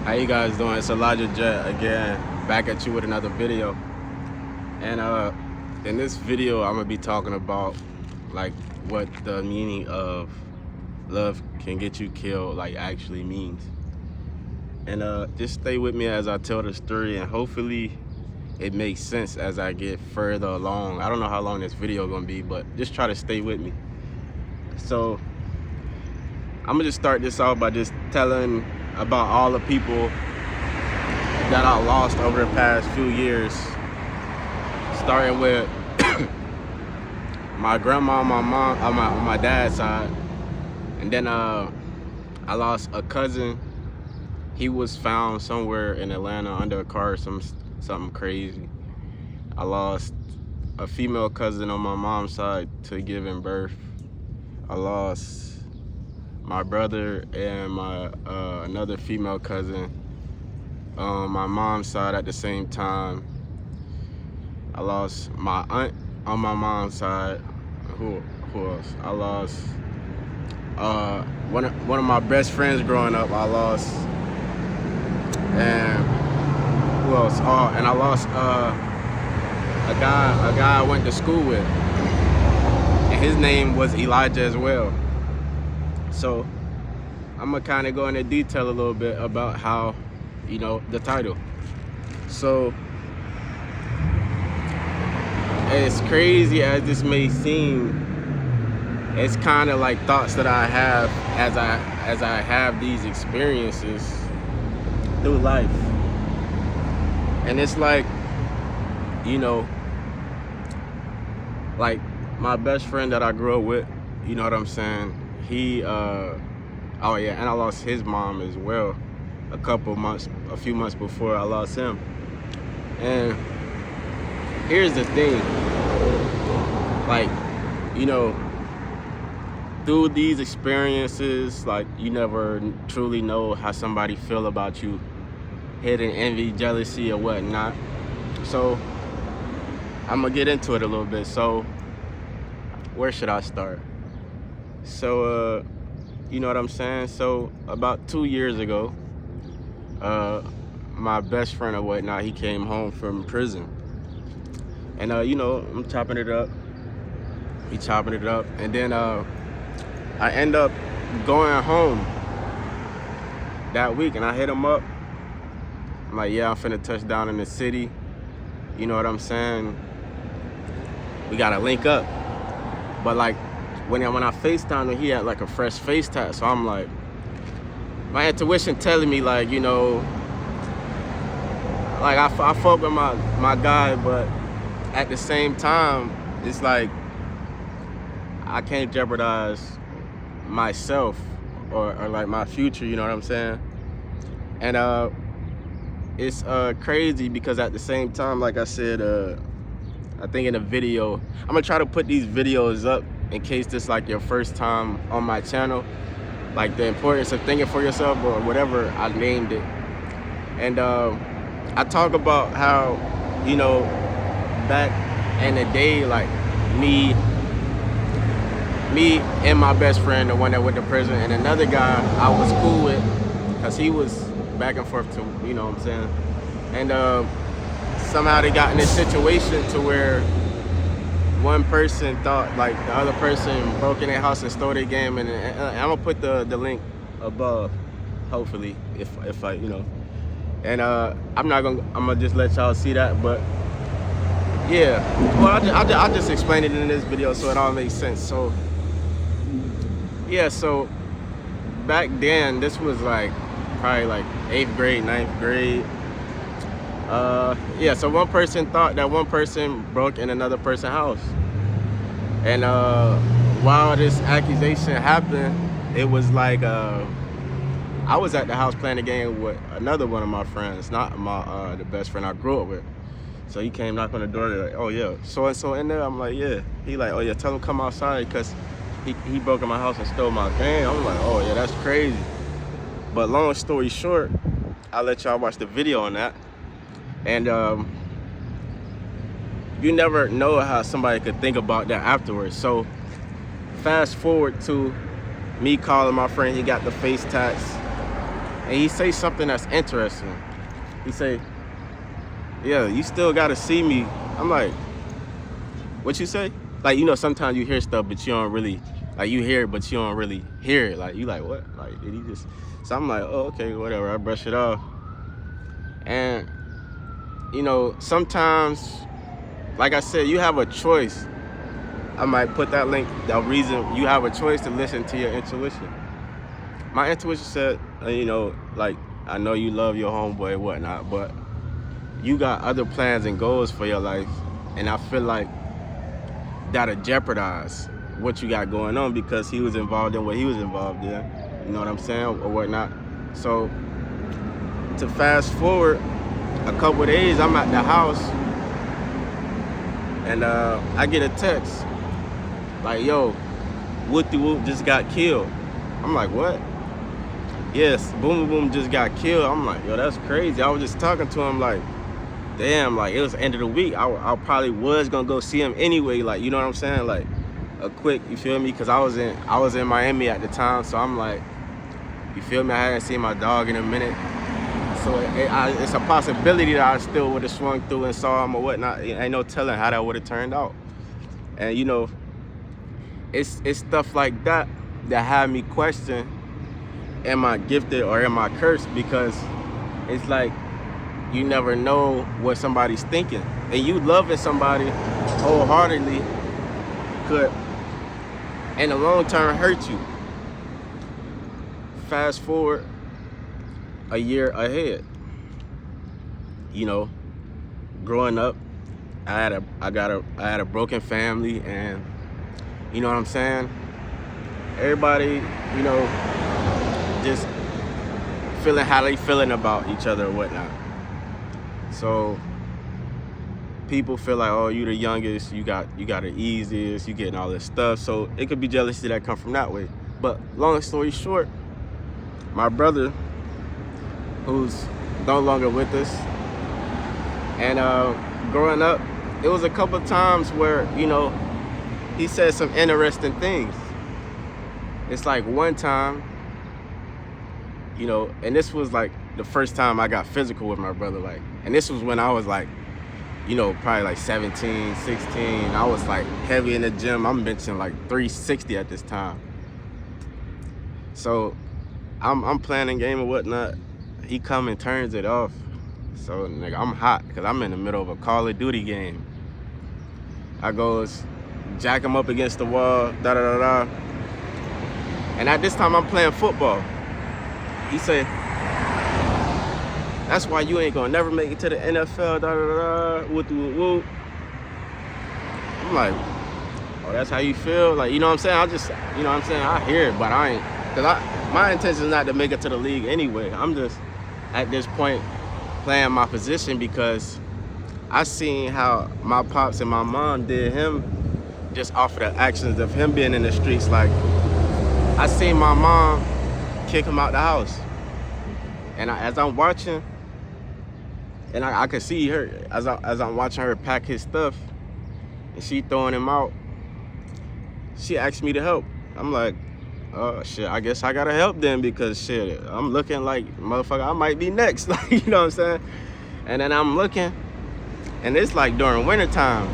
How you guys doing? It's Elijah Jet again, back at you with another video. And in this video, I'm gonna be talking about like what the meaning of love can get you killed like actually means. And just stay with me as I tell the story, and hopefully it makes sense as I get further along. I don't know how long this video gonna be, but just try to stay with me. So I'm gonna just start this off by just telling about all the people that I lost over the past few years, starting with my grandma, my mom, on my dad's side, and then I lost a cousin. He was found somewhere in Atlanta under a car or something crazy. I lost a female cousin on my mom's side to giving birth. I lost my brother and my another female cousin on my mom's side at the same time. I lost my aunt on my mom's side. Who else? I lost one of my best friends growing up. I lost, and who else? Oh, and I lost a guy I went to school with, and his name was Elijah as well. So I'm gonna kind of go into detail a little bit about how, the title. So as crazy as this may seem, it's kind of like thoughts that I have as I have these experiences through life. And it's like, like my best friend that I grew up with, you know what I'm saying? He oh yeah, and I lost his mom as well a few months before I lost him. And here's the thing, like, through these experiences, like, you never truly know how somebody feel about you, hidden envy, jealousy, or whatnot. So I'm gonna get into it a little bit. So where should I start? So you know what I'm saying? So about 2 years ago, my best friend or whatnot, he came home from prison. And I'm chopping it up. He chopping it up. And then I end up going home that week, and I hit him up. I'm like, yeah, I'm finna touch down in the city. You know what I'm saying? We gotta link up. But like, when I FaceTimed him, he had like a fresh face tat. So I'm like, my intuition telling me like, like I fuck with my guy, but at the same time, it's like I can't jeopardize myself or like my future, you know what I'm saying? And it's crazy because at the same time, like I said, I think in a video, I'm gonna try to put these videos up in case this like your first time on my channel, like the importance of thinking for yourself or whatever I named it. And I talk about how, back in the day, like me and my best friend, the one that went to prison, and another guy I was cool with, because he was back and forth to, you know what I'm saying? And somehow they got in this situation to where one person thought like the other person broke in their house and stole their game, and I'm gonna put the link above, hopefully, if I, and I'm gonna just let y'all see that. But yeah, well, I'll just explain it in this video so it all makes sense. So yeah, so back then, this was like probably like 8th grade, 9th grade. Yeah, so one person thought that one person broke in another person's house. And while this accusation happened, it was like I was at the house playing a game with another one of my friends, not my the best friend I grew up with. So he came, knocked on the door, like, oh yeah, so and so in there? I'm like, yeah. He like, oh yeah, tell him come outside because he broke in my house and stole my game. I'm like, oh yeah, that's crazy. But long story short, I'll let y'all watch the video on that. And you never know how somebody could think about that afterwards. So fast forward to me calling my friend, he got the face tats. And he say something that's interesting. He say, yeah, you still gotta see me. I'm like, what you say? Like, sometimes you hear stuff, but you don't really, like, you hear it, but you don't really hear it. Like, you like, what? Like, did he just, so I'm like, oh, okay, whatever. I brush it off. And, sometimes, like I said, you have a choice. I might put that link, the reason you have a choice to listen to your intuition. My intuition said, like, I know you love your homeboy and whatnot, but you got other plans and goals for your life. And I feel like that'll jeopardize what you got going on because he was involved in what he was involved in. You know what I'm saying? Or whatnot. So to fast forward a couple of days, I'm at the house and I get a text like, yo, Whoopty Whoop just got killed. I'm like, what? Yes, Boom Boom just got killed. I'm like, yo, that's crazy. I was just talking to him like, damn, like, it was the end of the week. I probably was gonna go see him anyway, like, you know what I'm saying? Like, a quick, you feel me? Because I was in Miami at the time, so I'm like, you feel me? I hadn't seen my dog in a minute. So it's a possibility that I still would have swung through and saw him or whatnot. Ain't no telling how that would have turned out. And, it's stuff like that that had me question, am I gifted or am I cursed? Because it's like, you never know what somebody's thinking. And you loving somebody wholeheartedly could, in the long term, hurt you. Fast forward a year ahead. Growing up, I had a broken family, and you know what I'm saying? Everybody, just feeling how they feeling about each other or whatnot. So people feel like, oh, you the youngest, you got the easiest, you getting all this stuff. So it could be jealousy that come from that way. But long story short, my brother, who's no longer with us, and growing up, it was a couple of times where, he said some interesting things. It's like one time, and this was like the first time I got physical with my brother, like, and this was when I was like, probably like 17, 16. I was like heavy in the gym. I'm benching like 360 at this time. So I'm playing a game or whatnot. He come and turns it off. So nigga, I'm hot because I'm in the middle of a Call of Duty game. I goes, jack him up against the wall, da-da-da-da. And at this time, I'm playing football. He said, that's why you ain't gonna never make it to the NFL, da-da-da-da, whoop-whoop-whoop. I'm like, oh, that's how you feel? Like, you know what I'm saying? I hear it, but I ain't, because my intention is not to make it to the league anyway. I'm just, at this point, playing my position because I seen how my pops and my mom did him just off of the actions of him being in the streets. Like, I seen my mom kick him out the house. And as I'm watching, and I could see her, as I'm watching her pack his stuff, and she throwing him out, she asked me to help. I'm like, oh, shit, I guess I gotta help then because, shit, I'm looking like, motherfucker, I might be next. Like, you know what I'm saying? And then I'm looking, and it's like during wintertime,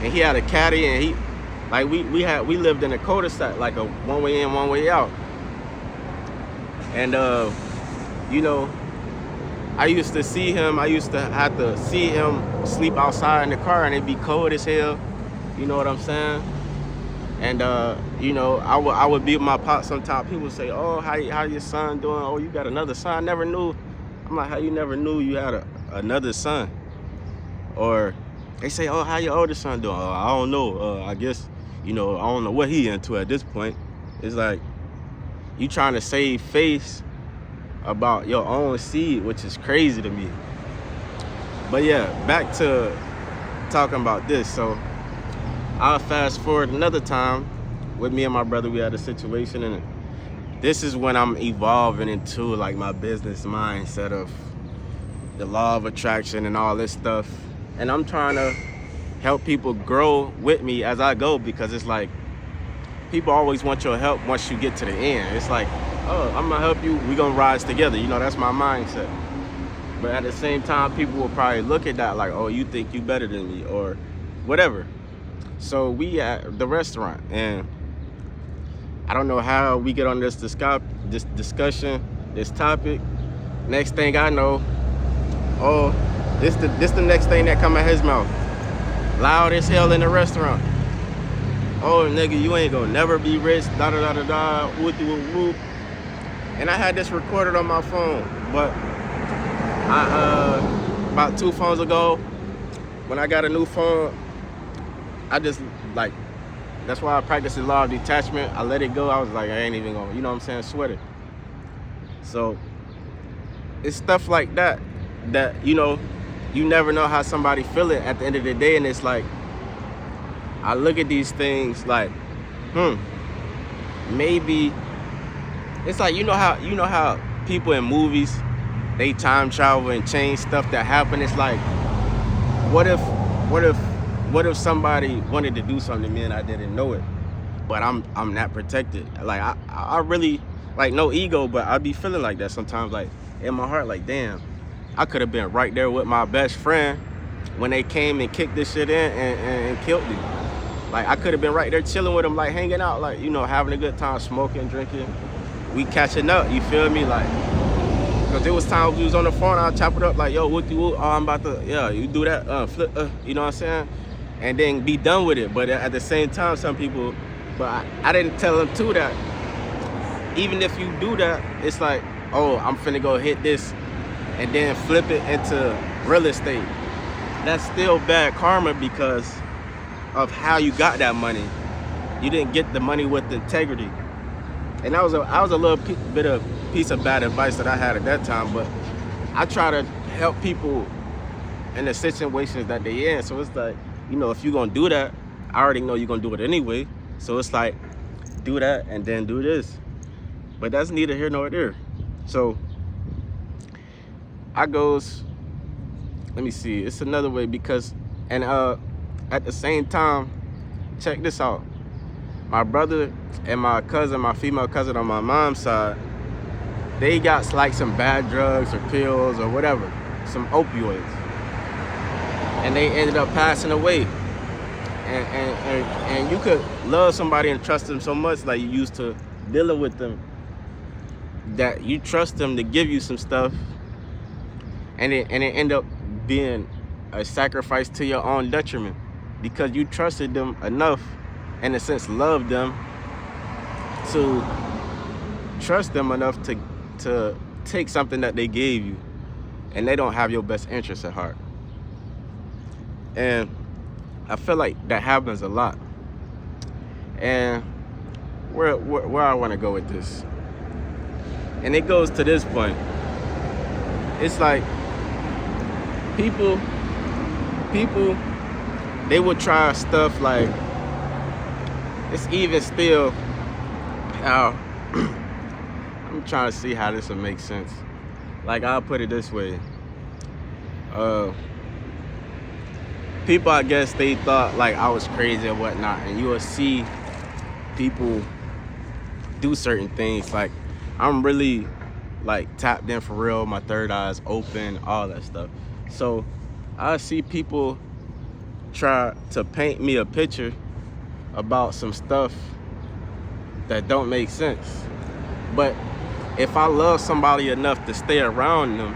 and he had a caddy, and he, like, we lived in a cul-de-sac, like a one way in, one way out. And, I used to have to see him sleep outside in the car, and it'd be cold as hell. You know what I'm saying? And, I would be with my pop sometimes. People would say, oh, how your son doing? Oh, you got another son? I never knew. I'm like, how you never knew you had another son? Or they say, oh, how your older son doing? Oh, I don't know. I guess, I don't know what he into at this point. It's like, you trying to save face about your own seed, which is crazy to me. But yeah, back to talking about this. So I'll fast forward another time with me and my brother. We had a situation, and this is when I'm evolving into like my business mindset of the law of attraction and all this stuff. And I'm trying to help people grow with me as I go, because it's like people always want your help once you get to the end. It's like, oh, I'm gonna help you. We gonna rise together. You know, that's my mindset. But at the same time, people will probably look at that like, oh, you think you better than me or whatever. So we at the restaurant, and I don't know how we get on this discussion, this topic. Next thing I know, oh, this the next thing that come out his mouth. Loud as hell in the restaurant. Oh, nigga, you ain't gonna never be rich, da da da da da, whoop whoop whoop. And I had this recorded on my phone, but about 2 phones ago, when I got a new phone, I just like, that's why I practice the law of detachment. I let it go. I was like, I ain't even gonna, you know what I'm saying, sweat it. So it's stuff like that, you know, you never know how somebody feel it at the end of the day. And it's like, I look at these things like, maybe it's like, you know how people in movies, they time travel and change stuff that happened. It's like, what if somebody wanted to do something to me and I didn't know it, but I'm not protected. Like I really, like, no ego, but I be feeling like that sometimes, like in my heart, like, damn, I could have been right there with my best friend when they came and kicked this shit in and killed me. Like, I could have been right there chilling with them, like hanging out, like, you know, having a good time, smoking, drinking, we catching up, you feel me? Like, because there was times we was on the phone, I'll chop it up like, yo, what you, oh, I'm about to, yeah, you do that, flip, you know what I'm saying? And then be done with it. But at the same time, some people, but I didn't tell them too that even if you do that, it's like, oh, I'm finna go hit this and then flip it into real estate. That's still bad karma because of how you got that money. You didn't get the money with integrity. And that was a little bit of piece of bad advice that I had at that time, but I try to help people in the situations that they in. So it's like, you know, if you're gonna do that, I already know you're gonna do it anyway. So it's like, do that and then do this. But that's neither here nor there. So I goes, let me see, it's another way because, and at the same time, check this out. My brother and my cousin, my female cousin on my mom's side, they got like some bad drugs or pills or whatever, some opioids. And they ended up passing away. And you could love somebody and trust them so much, like you used to dealing with them, that you trust them to give you some stuff, and it end up being a sacrifice to your own detriment because you trusted them enough, in a sense, loved them, to trust them enough to take something that they gave you, and they don't have your best interest at heart. And I feel like that happens a lot. And where I want to go with this, and it goes to this point, it's like people they would try stuff like, it's even still how I'm trying to see how this will make sense. Like, I'll put it this way. People, I guess, they thought like I was crazy and whatnot, and you will see people do certain things. Like, I'm really like tapped in for real, my third eye's open, all that stuff. So I see people try to paint me a picture about some stuff that don't make sense. But if I love somebody enough to stay around them,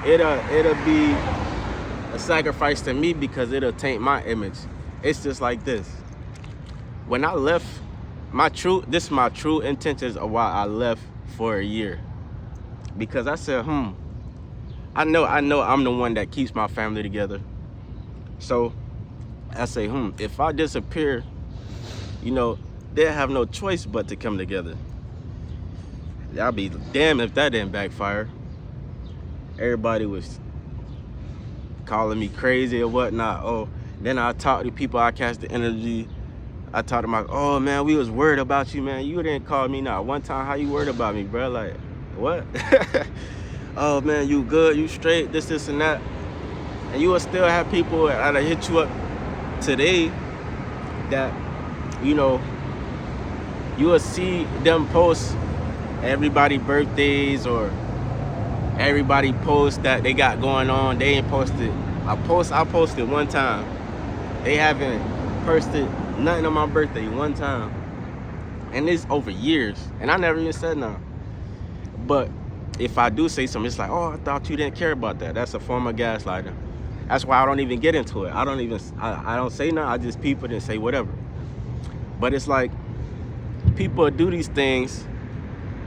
it'll be a sacrifice to me because it'll taint my image. It's just like this. When I left, this is my true intentions of why I left for a year. Because I said, I know I'm the one that keeps my family together. So I say, if I disappear, you know, they'll have no choice but to come together. I'll be damned if that didn't backfire. Everybody was calling me crazy or whatnot. Oh, then I talk to people, I catch the energy. I talk to my, oh man, we was worried about you, man. You didn't call me not one time. How you worried about me, bro? Like, what? Oh man, you good, you straight, this and that. And you will still have people that'll hit you up today that, you know, you will see them post everybody birthdays or everybody posts that they got going on. They ain't posted. I posted one time. They haven't posted nothing on my birthday one time. And it's over years. And I never even said nothing. But if I do say something, it's like, oh, I thought you didn't care about that. That's a form of gaslighting. That's why I don't even get into it. I don't say nothing. I just peep it and say whatever. But it's like people do these things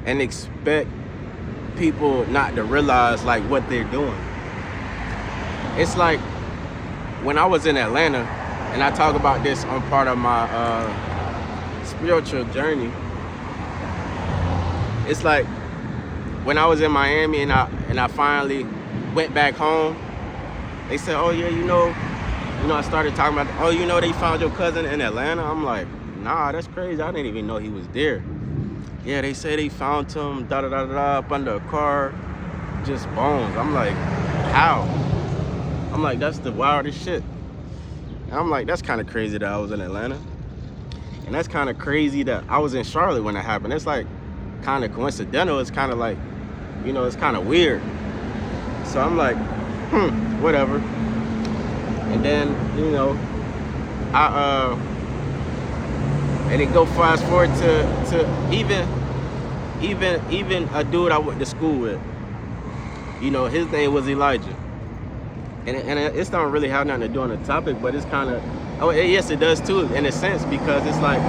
and expect people not to realize like what they're doing. It's like when I was in Atlanta, and I talk about this on part of my spiritual journey. It's like when I was in Miami and I finally went back home, they said, oh yeah, I started talking about, oh, they found your cousin in Atlanta. I'm like, nah, that's crazy. I didn't even know he was there. Yeah, they say they found him, up under a car, just bones. I'm like, how? I'm like, that's the wildest shit. And I'm like, that's kind of crazy that I was in Atlanta. And that's kind of crazy that I was in Charlotte when it happened. It's like kind of coincidental. It's kind of like, it's kind of weird. So I'm like, whatever. And then, and it go fast forward to even a dude I went to school with. His name was Elijah. And it's not really have nothing to do on the topic, but it's kind of, yes, it does too, in a sense, because it's like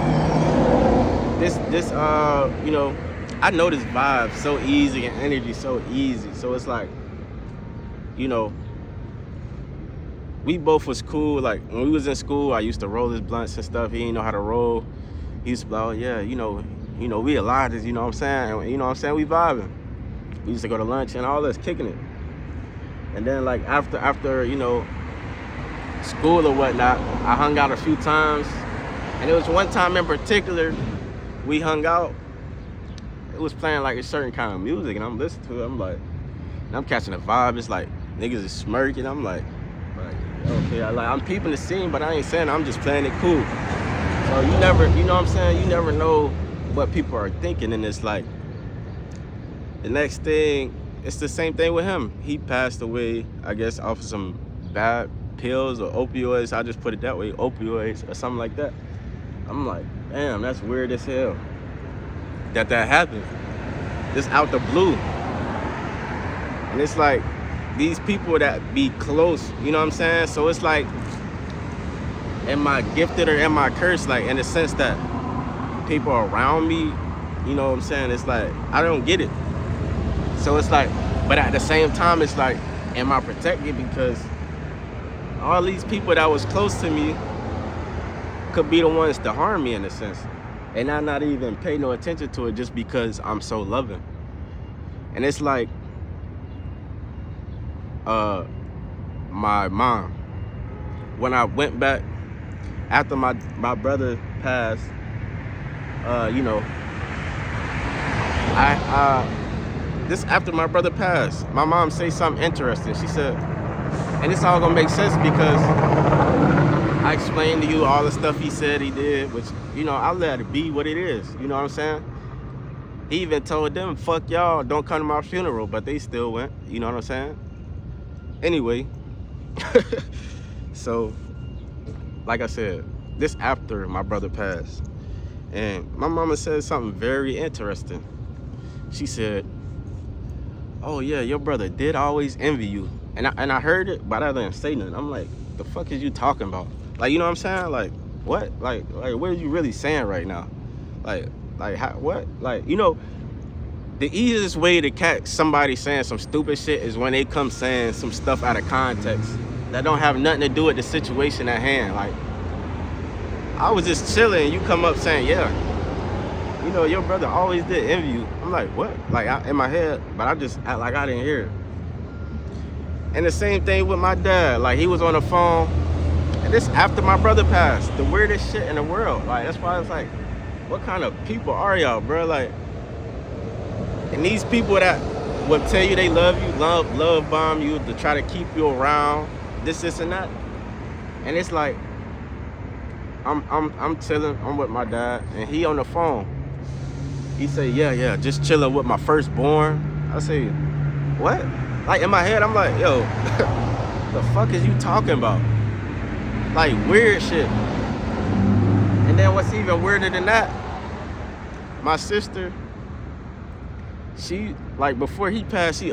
this I know this vibe so easy and energy so easy. So it's like, we both was cool. Like when we was in school, I used to roll his blunts and stuff. He didn't know how to roll. He used to be like, oh yeah, we Elijahs, you know what I'm saying? We vibing. We used to go to lunch and all this, kicking it. And then like after school or whatnot, I hung out a few times. And it was one time in particular, we hung out. It was playing like a certain kind of music, and I'm listening to it. I'm like, and I'm catching a vibe. It's like niggas is smirking. I'm like okay, I'm peeping the scene, but I ain't saying I'm just playing it cool. So you never, you never know what people are thinking. And it's like the next thing, it's the same thing with him. He passed away, I guess, off of some bad pills or opioids. I just put it that way, opioids or something like that. I'm like, damn, that's weird as hell that happened. Just out the blue. And it's like these people that be close, you know what I'm saying? So it's like, am I gifted or am I cursed? Like in the sense that people around me, you know what I'm saying? It's like, I don't get it. So it's like, but at the same time, it's like, am I protected? Because all these people that was close to me could be the ones to harm me in a sense. And I not even pay no attention to it just because I'm so loving. And it's like, my mom, when I went back after my brother passed, this after my brother passed, my mom say something interesting. She said, and it's all gonna make sense because I explained to you all the stuff he said he did, which, I let it be what it is. You know what I'm saying? He even told them, fuck y'all, don't come to my funeral, but they still went. You know what I'm saying? Anyway, so, like I said, this after my brother passed, and my mama said something very interesting. She said, oh yeah, your brother did always envy you. And I heard it, but I didn't say nothing. I'm like, the fuck is you talking about? Like, you know what I'm saying? Like, what? Like what are you really saying right now? Like how, what? Like, the easiest way to catch somebody saying some stupid shit is when they come saying some stuff out of context that don't have nothing to do with the situation at hand. Like, I was just chilling, you come up saying, yeah, your brother always did envy you. I'm like, what? Like, in my head, but I just act like I didn't hear it. And the same thing with my dad. Like, he was on the phone, and this after my brother passed. The weirdest shit in the world. Like, that's why it's like, what kind of people are y'all, bro? Like, and these people that will tell you they love you, love bomb you, to try to keep you around, this and that. And it's like, I'm chilling, I'm with my dad, and he on the phone. He say, yeah, just chilling with my firstborn. I say, what? Like in my head, I'm like, yo, the fuck is you talking about? Like weird shit. And then what's even weirder than that, my sister, she, like before he passed, she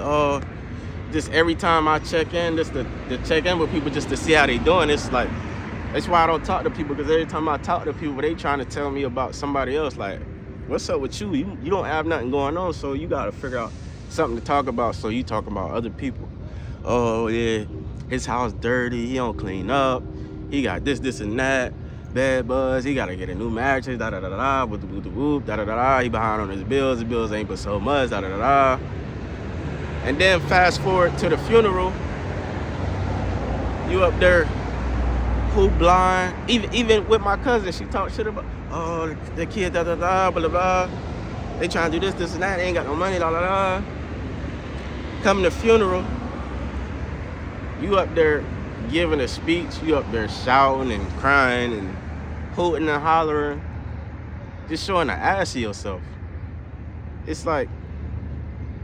just every time I check in, just to check in with people just to see how they doing. It's like, that's why I don't talk to people, because every time I talk to people, they trying to tell me about somebody else. Like, what's up with you? You don't have nothing going on, so you gotta figure out something to talk about. So you talk about other people. Oh yeah, his house dirty, he don't clean up, he got this and that, bad buzz, he gotta get a new mattress, da da da da, with the whoop, da da da da, he behind on his bills ain't but so much, da da da da. And then fast forward to the funeral, you up there, who blind, even with my cousin, she talk shit about, oh, the kid, da da da, blah blah blah, they trying to do this and that, they ain't got no money, da da da. Come to funeral, you up there giving a speech, you up there shouting and crying and hooting and hollering, just showing the ass of yourself. It's like,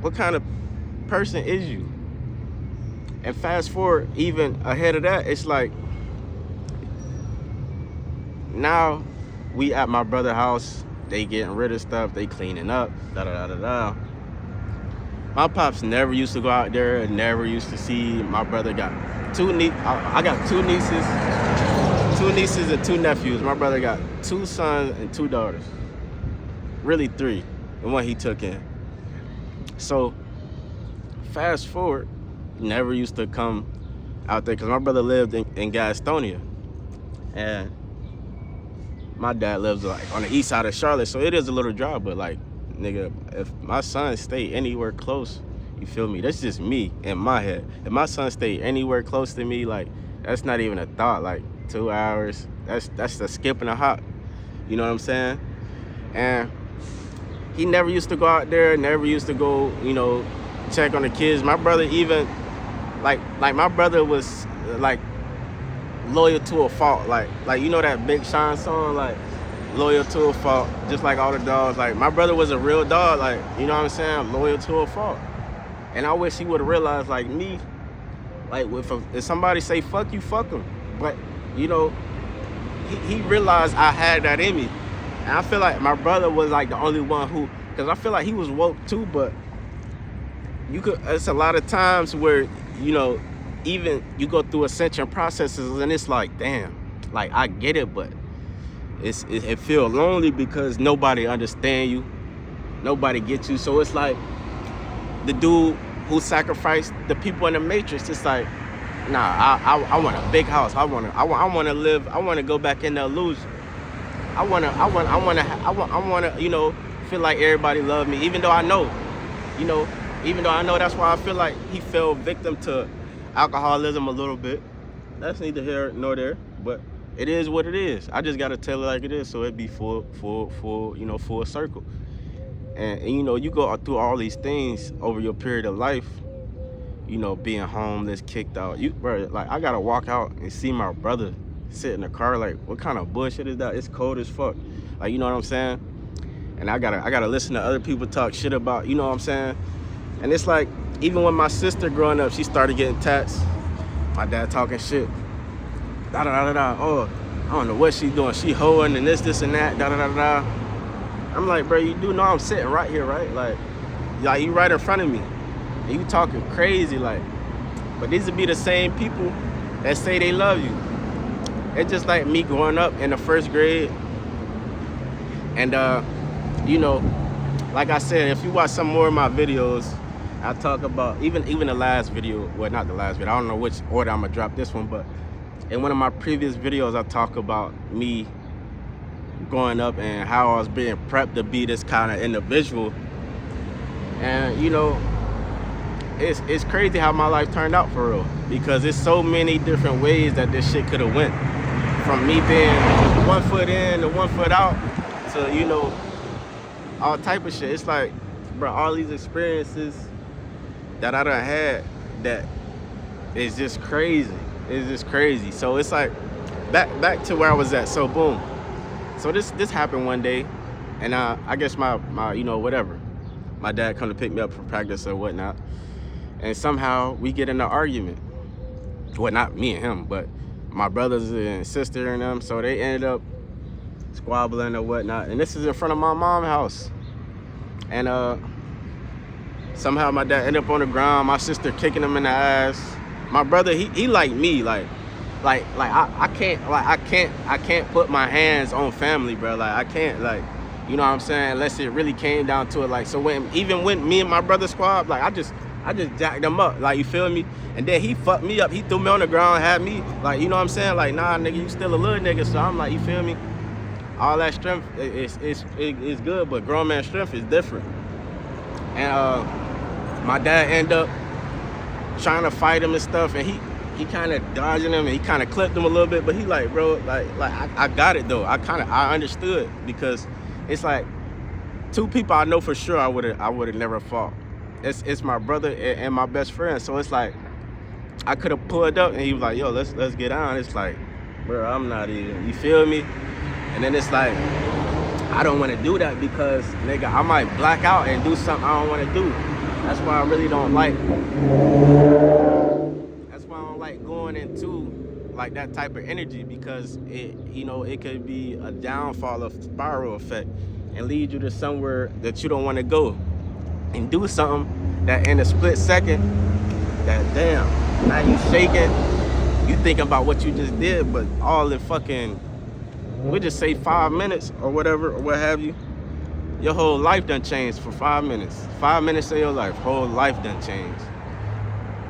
what kind of person is you? And fast forward even ahead of that, it's like, now we at my brother's house, they getting rid of stuff, they cleaning up, da da da da da. My pops never used to go out there and never used to see. My brother got I got two nieces and two nephews. My brother got 2 sons and 2 daughters. Really 3, the one he took in. So fast forward, never used to come out there because my brother lived in Gastonia. And my dad lives like on the east side of Charlotte, so it is a little drive, but like, nigga, if my son stay anywhere close, you feel me? That's just me in my head. If my son stay anywhere close to me, like, that's not even a thought. Like 2 hours, that's a skip and a hop. You know what I'm saying? And he never used to go out there, never used to go, you know, check on the kids. My brother even, like my brother was like loyal to a fault. Like you know that Big Sean song, like, loyal to a fault, just like all the dogs. Like, my brother was a real dog, like, you know what I'm saying, loyal to a fault. And I wish he would have realized, like me, like if somebody say fuck you, fuck him. But, you know, he realized I had that in me. And I feel like my brother was like the only one who, because I feel like he was woke too, but it's a lot of times where, you know, even you go through ascension processes and it's like, damn, like I get it, but it feel lonely because nobody understand you, nobody gets you. So it's like the dude who sacrificed the people in the Matrix. It's like, nah, I want a big house. I want to live. I want to go back in the illusion. I want to, you know, feel like everybody love me, even though I know, you know, that's why I feel like he fell victim to alcoholism a little bit. That's neither here nor there, but it is what it is. I just gotta tell it like it is, so it be full, you know, full circle. And you know, you go through all these things over your period of life. You know, being homeless, kicked out. Bro, like, I gotta walk out and see my brother sit in the car. Like, what kind of bullshit is that? It's cold as fuck. Like, you know what I'm saying? And I gotta listen to other people talk shit about, you know what I'm saying? And it's like, even when my sister growing up, she started getting tats. My dad talking shit. Da da da da. Oh, I don't know what she doing. She hoeing and this and that. Da da da da. I'm like, bro, you do know I'm sitting right here, right? Like you right in front of me, and you talking crazy, like. But these would be the same people that say they love you. It's just like me growing up in the 1st grade, and you know, like I said, if you watch some more of my videos, I talk about even the last video. Well, not the last video. I don't know which order I'm gonna drop this one, but in one of my previous videos, I talk about me growing up and how I was being prepped to be this kind of individual. And you know, it's crazy how my life turned out for real, because there's so many different ways that this shit could have went, from me being 1 foot in to 1 foot out to, you know, all type of shit. It's like, bro, all these experiences that I done had, that is just crazy. It's just crazy. So it's like, back to where I was at. So boom. So this happened one day, And I guess my you know, whatever. My dad come to pick me up from practice or whatnot. And somehow we get in an argument. Well, not me and him, but my brothers and sister and them. So they ended up squabbling or whatnot. And this is in front of my mom's house. And somehow my dad ended up on the ground. My sister kicking him in the ass. My brother, he like me, I can't put my hands on family, bro. Like I can't, like, you know what I'm saying, unless it really came down to it. Like, so when me and my brother squad, like I just jacked him up, like, you feel me? And then he fucked me up. He threw me on the ground, had me, like, you know what I'm saying? Like, nah, nigga, you still a little nigga. So I'm like, you feel me? All that strength is good, but grown man strength is different. And my dad ended up trying to fight him and stuff, and he kind of dodging him, and he kind of clipped him a little bit, but he like, bro, like I got it though. I understood, because it's like two people I know for sure I would have never fought. It's my brother and my best friend. So it's like I could have pulled up, and he was like, yo, let's get down. It's like, bro, I'm not even, you feel me? And then it's like, I don't want to do that, because nigga, I might black out and do something I don't want to do. That's why I really don't like. That's why I don't like going into like that type of energy, because it, you know, it could be a downfall of spiral effect and lead you to somewhere that you don't want to go, and do something that in a split second, that damn, now you shaking, you thinking about what you just did, but all in fucking, we just say 5 minutes or whatever, or what have you, your whole life done changed for 5 minutes. 5 minutes of your life, whole life done changed.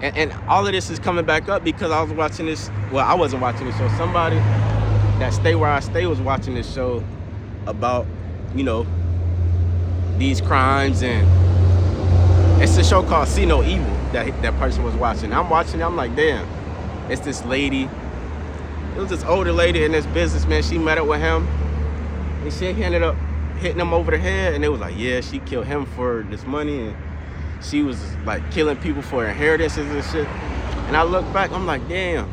And all of this is coming back up because I was watching this, well, I wasn't watching this show. Somebody that stay where I stay was watching this show about, you know, these crimes, and it's a show called See No Evil that person was watching. I'm watching, I'm like, damn, it's this lady. It was this older lady and this businessman. She met up with him, and she ended up hitting him over the head, and it was like, yeah, she killed him for this money, and she was like killing people for inheritances and shit. And I look back, I'm like, damn,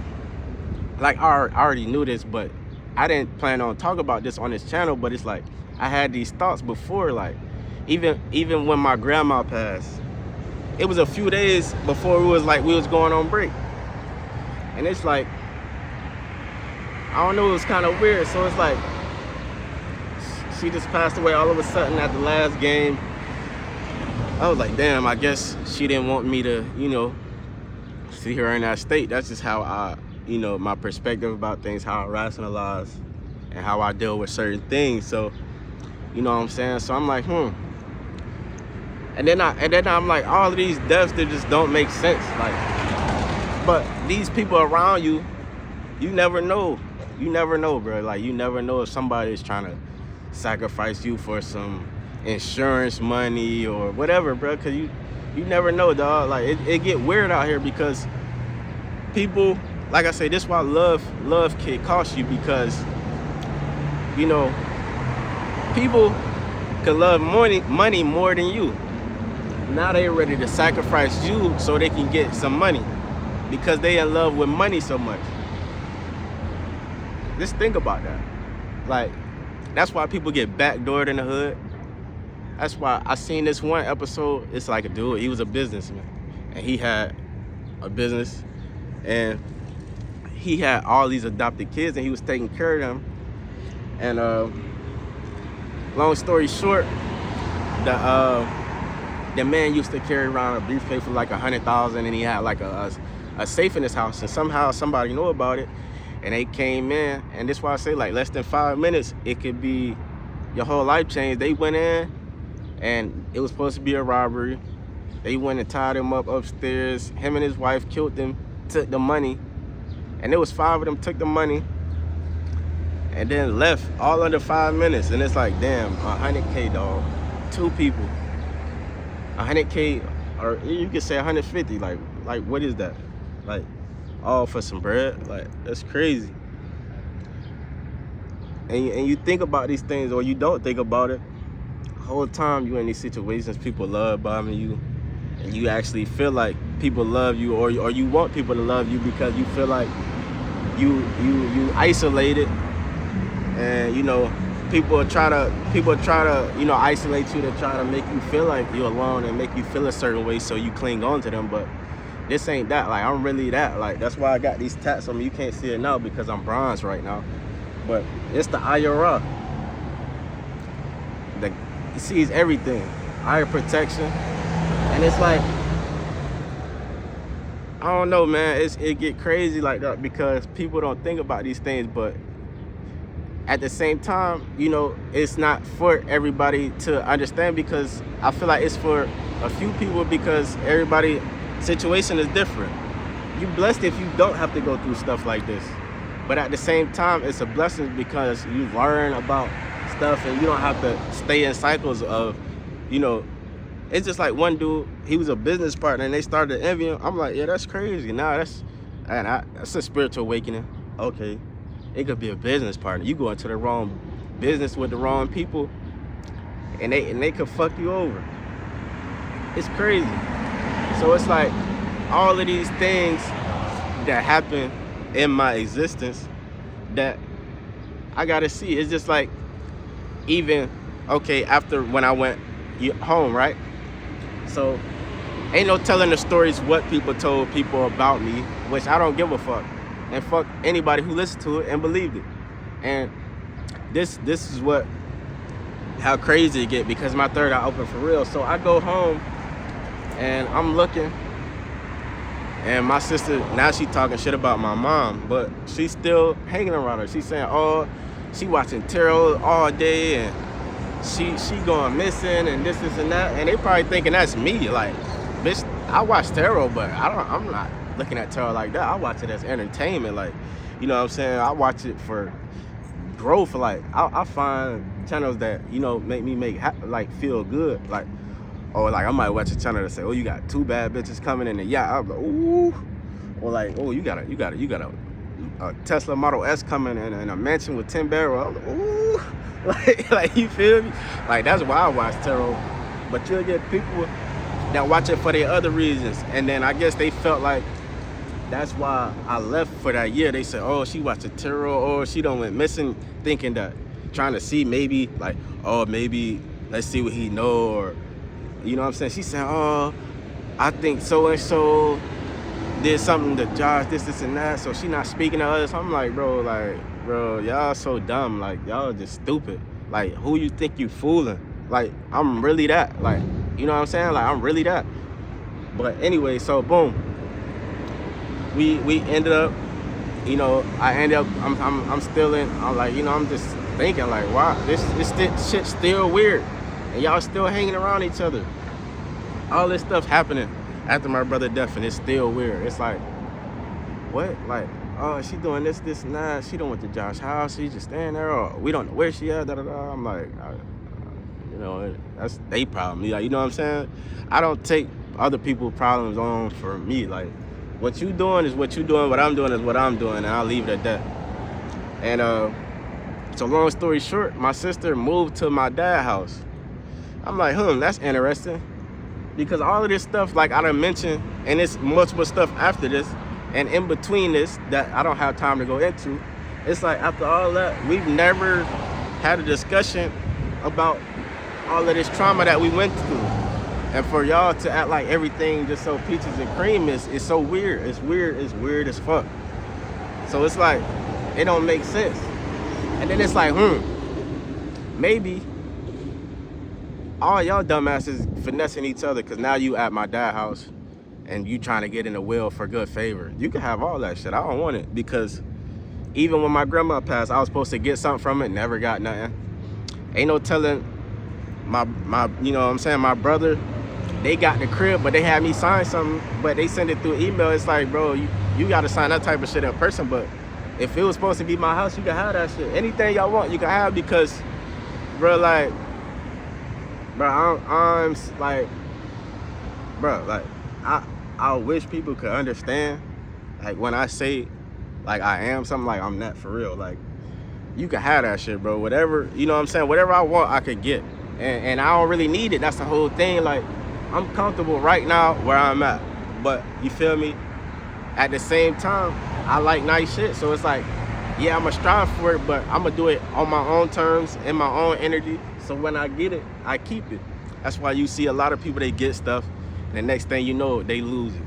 like I already knew this, but I didn't plan on talking about this on this channel. But it's like I had these thoughts before, like even when my grandma passed, it was a few days before we was going on break, and it's like, I don't know, it was kind of weird. So it's like she just passed away all of a sudden at the last game. I was like, damn, I guess she didn't want me to, you know, see her in that state. That's just how I, you know, my perspective about things, how I rationalize and how I deal with certain things. So, you know what I'm saying? So I'm like, And then I'm like, all of these deaths, they just don't make sense. Like, but these people around you, you never know. You never know, bro. Like, you never know if somebody is trying to sacrifice you for some insurance money or whatever, bro. Cause you never know, dog. Like, it get weird out here, because people, like I say, this is why love can cost you, because, you know, people can love money more than you. Now they ready to sacrifice you so they can get some money, because they in love with money so much. Just think about that. Like, that's why people get backdoored in the hood. That's why I seen this one episode. It's like a dude, he was a businessman, and he had a business, and he had all these adopted kids, and he was taking care of them. And long story short, the man used to carry around a briefcase for like $100,000, and he had like a safe in his house, and somehow somebody knew about it, and they came in. And that's why I say, like, less than 5 minutes, it could be your whole life changed. They went in, and it was supposed to be a robbery. They went and tied him up upstairs. Him and his wife killed them, took the money, and there was 5 of them, took the money, and then left all under 5 minutes. And it's like, damn, 100K, dog. 2 people, 100K, or you could say 150. Like what is that? Like, all for some bread? Like, that's crazy. And you think about these things, or you don't think about it. The whole time you in these situations, people love bombing you, and you actually feel like people love you, or you want people to love you, because you feel like you isolated, and you know, people try to isolate you, to try to make you feel like you're alone and make you feel a certain way, so you cling on to them. But this ain't that. Like, I'm really that. Like, that's why I got these tats on me. You can't see it now because I'm bronze right now, but it's the IRA. It sees everything. Eye protection. And it's like, I don't know, man. It get crazy like that because people don't think about these things, but at the same time, it's not for everybody to understand, because I feel like it's for a few people, because everybody's situation is different. You're blessed if you don't have to go through stuff like this. But at the same time, it's a blessing because you learn about stuff and you don't have to stay in cycles of, it's just like one dude, he was a business partner and they started envying him. I'm like, yeah, that's crazy. Nah, that's a spiritual awakening. Okay. It could be a business partner. You go into the wrong business with the wrong people, and they could fuck you over. It's crazy. So it's like all of these things that happen in my existence that I gotta see. It's just like, even after when I went home, right? So ain't no telling the stories what people told people about me, which I don't give a fuck. And fuck anybody who listened to it and believed it. And this is how crazy it get, because my third eye open for real. So I go home and I'm looking, and my sister, now she talking shit about my mom, but she's still hanging around her. She's saying, oh, she watching tarot all day and she going missing and this and that. And they probably thinking that's me. Like, bitch, I watch tarot, but I'm not looking at tarot like that. I watch it as entertainment. Like, you know what I'm saying? I watch it for growth. Like, I find channels that, make me feel good. Like, or like I might watch a channel that say, oh, you got 2 bad bitches coming in the yacht. I'm like, ooh. Or like, oh, you got a Tesla Model S coming in a mansion with 10 barrels. I'm like, ooh. like you feel me? Like, that's why I watch tarot. But you'll get people that watch it for their other reasons. And then I guess they felt like that's why I left for that year. They said, oh, she watched a tarot, or she done went missing, thinking that, trying to see maybe, like, oh, maybe let's see what he know, or, you know what I'm saying? She said, oh, I think so-and-so did something to Josh, this and that, so she not speaking to others. I'm like, bro, y'all so dumb. Like, y'all just stupid. Like, who you think you fooling? Like, I'm really that. Like, you know what I'm saying? Like, I'm really that. But anyway, so boom. We ended up, I ended up, I'm still in, I'm like, I'm just thinking like, wow, this shit's still weird. And y'all still hanging around each other. All this stuff happening after my brother's death, and it's still weird. It's like, what? Like, oh, she doing this and that. She don't went to Josh's house. She just staying there, or we don't know where she at, da-da-da. I'm like, that's they problem. Like, you know what I'm saying? I don't take other people's problems on for me. Like, what you doing is what you doing. What I'm doing is what I'm doing, and I'll leave it at that. And so long story short, my sister moved to my dad's house. I'm like, that's interesting, because all of this stuff, like I done mentioned, and it's multiple stuff after this, and in between this that I don't have time to go into. It's like, after all that, we've never had a discussion about all of this trauma that we went through. And for y'all to act like everything just so peaches and cream is so weird. It's weird as fuck. So it's like, it don't make sense. And then it's like, maybe all y'all dumbasses finessing each other, because now you at my dad's house and you trying to get in the will for good favor. You can have all that shit. I don't want it, because even when my grandma passed, I was supposed to get something from it, never got nothing. Ain't no telling my you know what I'm saying, my brother, they got the crib, but they had me sign something, but they send it through email. It's like, bro, you got to sign that type of shit in person. But if it was supposed to be my house, you can have that shit. Anything y'all want, you can have, because, bro, like, bro, I'm like, bro, like, I wish people could understand, like, when I say, like, I am something, like, I'm not for real. Like, you can have that shit, bro. Whatever, you know what I'm saying? Whatever I want, I could get. And I don't really need it. That's the whole thing. Like, I'm comfortable right now where I'm at. But, you feel me? At the same time, I like nice shit. So it's like, yeah, I'm gonna strive for it, but I'm gonna do it on my own terms, in my own energy. So when I get it, I keep it. That's why you see a lot of people, they get stuff, and the next thing you know, they lose it.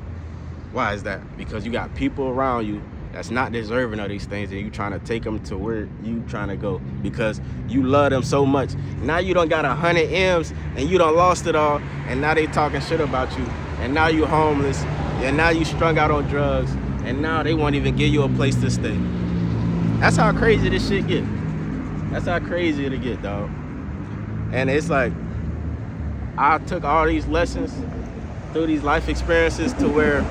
Why is that? Because you got people around you that's not deserving of these things, and you trying to take them to where you trying to go because you love them so much. Now you done got 100 M's and you done lost it all, and now they talking shit about you, and now you homeless, and now you strung out on drugs, and now they won't even give you a place to stay. That's how crazy this shit get. That's how crazy it'll get, dog. And it's like, I took all these lessons through these life experiences to where,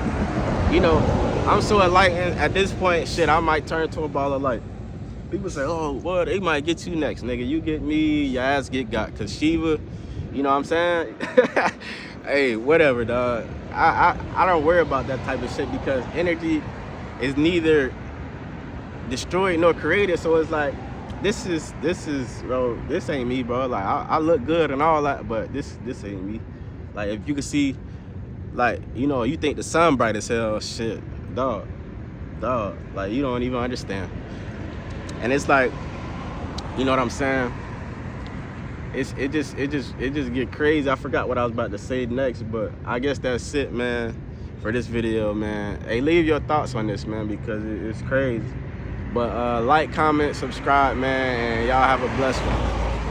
you know, I'm so enlightened at this point, shit, I might turn to a ball of light. People say, oh, well, they might get you next, nigga. You get me, your ass get got. Cause Shiva, you know what I'm saying? Hey, whatever, dog. I don't worry about that type of shit because energy is neither destroyed nor created. So it's like, this is, bro, this ain't me, bro. Like, I look good and all that, but this ain't me. Like, if you can see, like, you know, you think the sun bright as hell, shit, dog, like, you don't even understand. And it's like, you know what I'm saying? It just get crazy. I forgot what I was about to say next, but I guess that's it, man, for this video, man. Hey, leave your thoughts on this, man, because it's crazy. But like, comment, subscribe, man, and y'all have a blessed one.